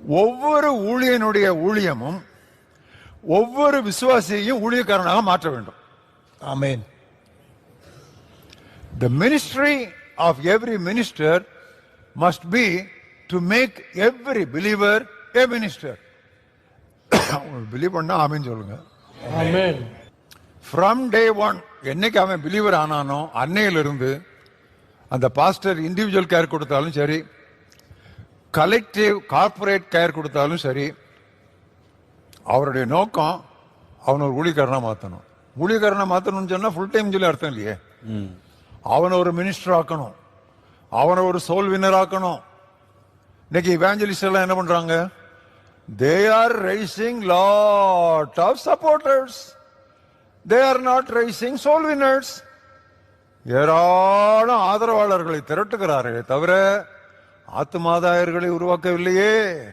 ஒவ்வொரு ஊழியனுடைய ஊழியமும் ஒவ்வொரு விசுவாசியையும் ஊழியக்காரனாக மாற்ற வேண்டும். Amen. The ministry of every minister must be to make every believer a minister. Believe பண்ணா ஆமென் சொல்லுங்க. Amen. From day one, என்னைக்கு அவன் பிலீவர் ஆனானோ அன்னையிலிருந்து அந்த பாஸ்டர் இண்டிவிஜுவல் கேர் கொடுத்தாலும் சரி, கலெக்டிவ் கார்பரேட் கேர் கொடுத்தாலும் சரி, அவருடைய நோக்கம் அவன் ஒரு ஊழியக்காரனா மாற்றணும். ஊழியக்காரனா மாற்றணும்னு சொன்னா ஃபுல் டைம் சொல்லி அர்த்தம் இல்லையே. அவனை ஒரு மினிஸ்டர் ஆக்கணும், அவனை ஒரு சோல் வின்னர் ஆக்கணும். இன்னைக்கு இவாஞ்சலிஸ்ட் எல்லாம் என்ன பண்றாங்க? They are raising lot of supporters. They are not raising soul winners. ஏராள ஆதரவாளர்களை திரட்டுகிறார்களே தவிர ஆத்துமாதாயர்களை உருவாக்கவில்லையே.